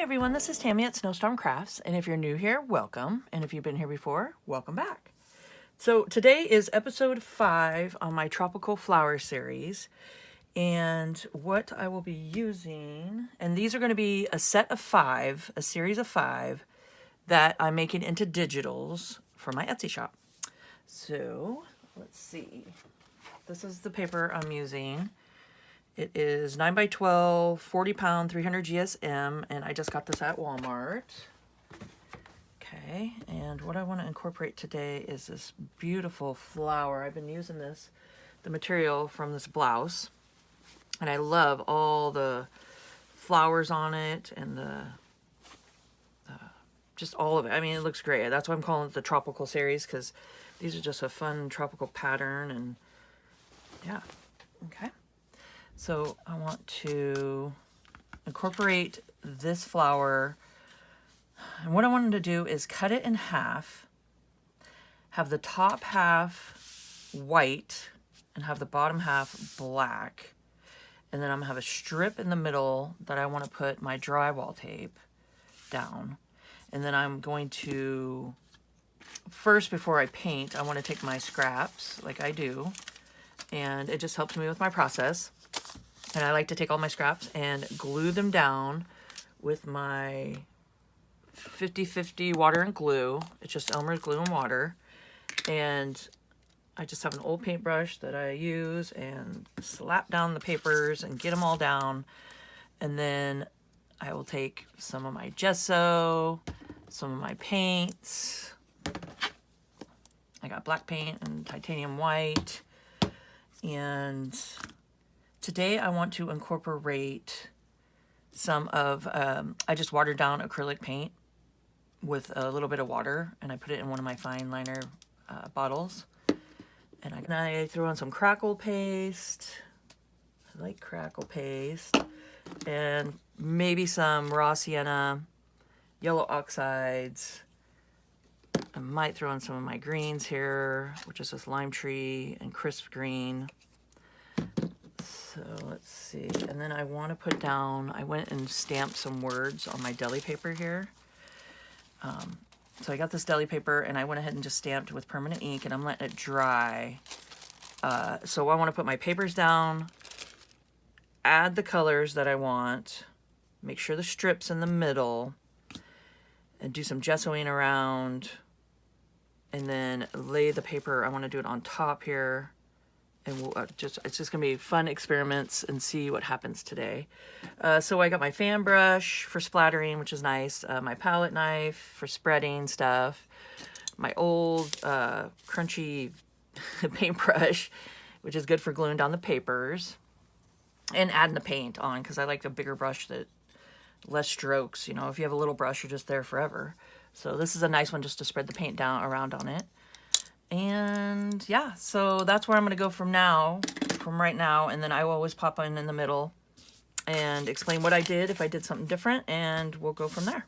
everyone, this is Tammy at Snowstorm Crafts, and if you're new here, welcome, and if you've been here before, welcome back. So today is episode 5 on my tropical flower series, and what I will be using, and these are going to be a set of 5, a series of 5 that I'm making into digitals for my Etsy shop. So let's see, this is the paper I'm using. It is 9 by 12, 40 pound, 300 GSM, and I just got this at Walmart. Okay, and what I want to incorporate today is this beautiful flower. I've been using the material from this blouse, and I love all the flowers on it and just all of it. I mean, it looks great. That's why I'm calling it the tropical series, because these are just a fun tropical pattern, and yeah, okay. So I want to incorporate this flower, and what I wanted to do is cut it in half, have the top half white and have the bottom half black, and then I'm gonna have a strip in the middle that I want to put my drywall tape down. And then I'm going to, first before I paint, I want to take my scraps like I do, and it just helps me with my process. And I like to take all my scraps and glue them down with my 50/50 water and glue. It's just Elmer's glue and water. And I just have an old paintbrush that I use and slap down the papers and get them all down. And then I will take some of my gesso, some of my paints. I got black paint and titanium white. And today I want to incorporate some of, I just watered down acrylic paint with a little bit of water, and I put it in one of my fine liner bottles. And I threw on some crackle paste. I like crackle paste. And maybe some raw sienna, yellow oxides. I might throw in some of my greens here, which is this lime tree and crisp green. So let's see, and then I want to put down, I went and stamped some words on my deli paper here. So I got this deli paper and I went ahead and just stamped with permanent ink, and I'm letting it dry. So I want to put my papers down, add the colors that I want, make sure the strip's in the middle, and do some gessoing around, and then lay the paper. I want to do it on top here. And we'll it's just going to be fun experiments and see what happens today. So I got my fan brush for splattering, which is nice. My palette knife for spreading stuff. My old crunchy paintbrush, which is good for gluing down the papers. And adding the paint on, because I like a bigger brush that less strokes. You know, if you have a little brush, you're just there forever. So this is a nice one just to spread the paint down around on it. And yeah, so that's where I'm going to go from right now, and then I will always pop in the middle and explain what I did, if I did something different, and we'll go from there.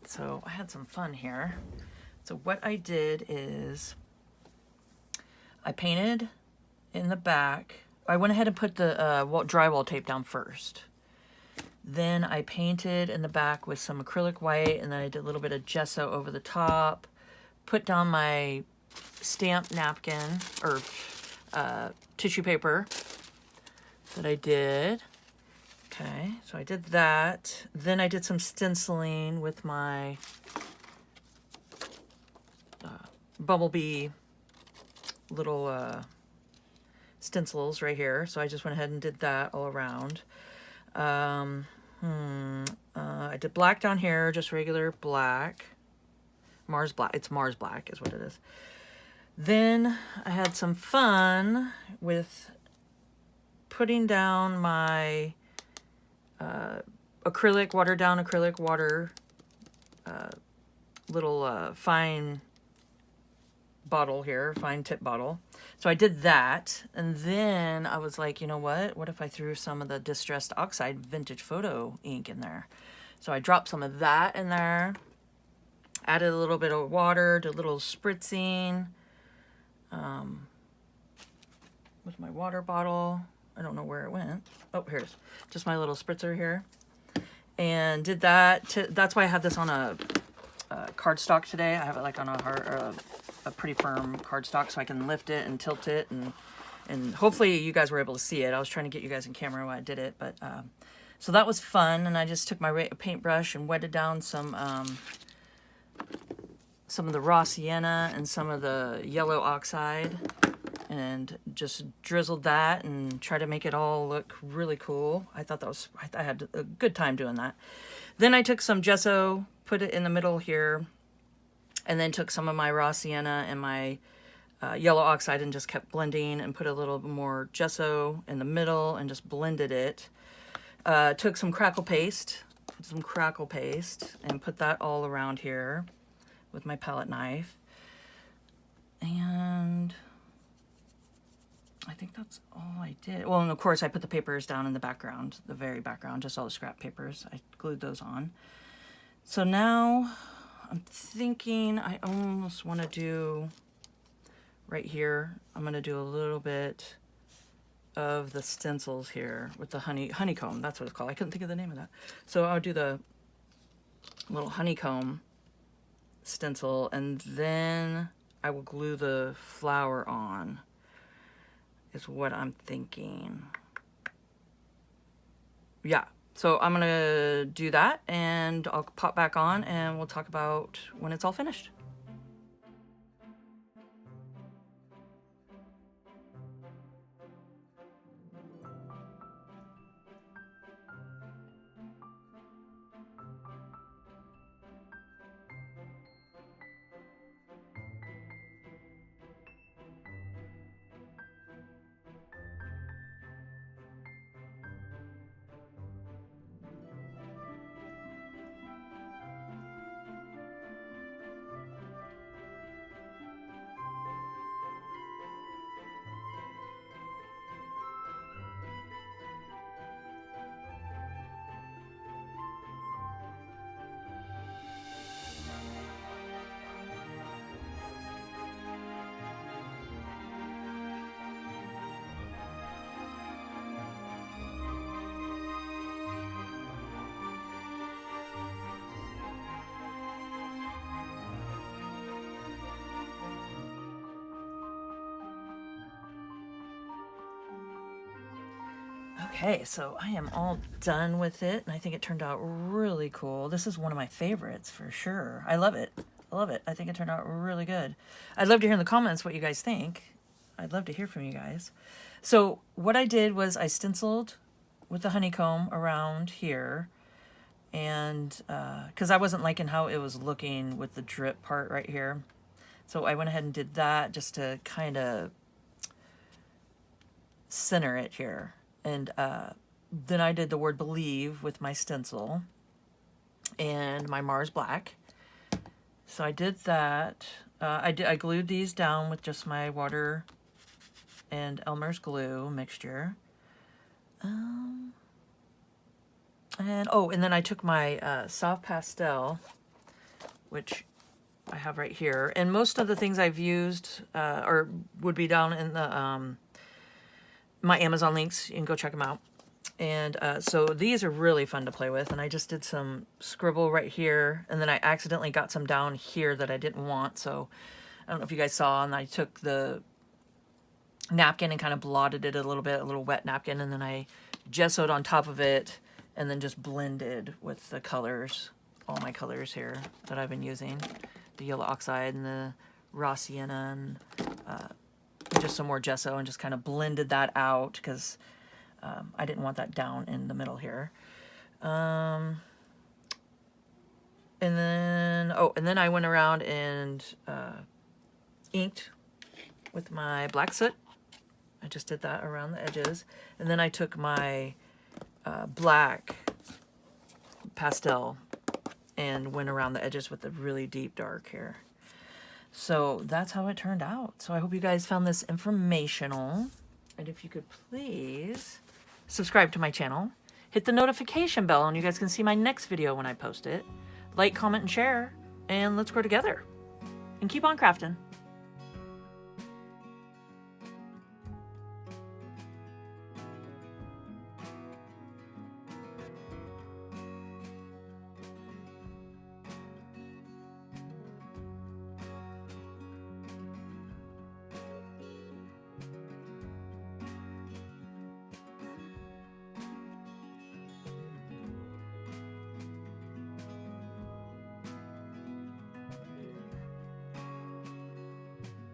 so I had some fun here. So what I did is I painted in the back. I went ahead and put the drywall tape down first. Then I painted in the back with some acrylic white, and then I did a little bit of gesso over the top. Put down my stamp napkin, or tissue paper that I did. Okay, so I did that. Then I did some stenciling with my Bumblebee little stencils right here. So I just went ahead and did that all around. I did black down here, just regular black. Mars black. It's Mars black is what it is. Then I had some fun with putting down my acrylic, watered down acrylic water, little fine bottle here, fine tip bottle. So I did that, and then I was like, you know what if I threw some of the Distressed Oxide Vintage Photo ink in there? So I dropped some of that in there, added a little bit of water, did a little spritzing with my water bottle. I don't know where it went. Oh, here it is. Just my little spritzer here. And did that. That's why I have this on a cardstock today. I have it like on a pretty firm cardstock, so I can lift it and tilt it, and hopefully you guys were able to see it. I was trying to get you guys in camera while I did it, but so that was fun. And I just took my paintbrush and wetted down some of the raw sienna and some of the yellow oxide, and just drizzled that and tried to make it all look really cool. I thought that was, I had a good time doing that. Then I took some gesso, put it in the middle here, and then took some of my raw sienna and my yellow oxide and just kept blending, and put a little more gesso in the middle and just blended it. Took some crackle paste, and put that all around here with my palette knife. And I think that's all I did. Well, and of course I put the papers down in the background, the very background, just all the scrap papers. I glued those on. So now I'm thinking I almost want to do right here. I'm going to do a little bit of the stencils here with the honeycomb. That's what it's called. I couldn't think of the name of that. So I'll do the little honeycomb stencil, and then I will glue the flower on, is what I'm thinking. Yeah, so I'm gonna do that, and I'll pop back on and we'll talk about when it's all finished. Okay, so I am all done with it, and I think it turned out really cool. This is one of my favorites for sure. I love it. I love it. I think it turned out really good. I'd love to hear in the comments what you guys think. I'd love to hear from you guys. So what I did was I stenciled with the honeycomb around here, and because I wasn't liking how it was looking with the drip part right here. So I went ahead and did that just to kind of center it here. And then I did the word believe with my stencil and my Mars black. So I did that. I glued these down with just my water and Elmer's glue mixture. And then I took my soft pastel which I have right here. And most of the things I've used or would be down in the my Amazon links. You can go check them out. And so these are really fun to play with. And I just did some scribble right here. And then I accidentally got some down here that I didn't want. So I don't know if you guys saw. And I took the napkin and kind of blotted it a little bit, a little wet napkin. And then I gessoed on top of it. And then just blended with the colors, all my colors here that I've been using. The yellow oxide and the raw sienna and just some more gesso, and just kind of blended that out because I didn't want that down in the middle here. And then I went around and inked with my black soot. I just did that around the edges. And then I took my black pastel and went around the edges with the really deep dark here. So that's how it turned out. So I hope you guys found this informational. And if you could please subscribe to my channel, hit the notification bell, and you guys can see my next video when I post it. Like, comment, and share, and let's grow together. And keep on crafting.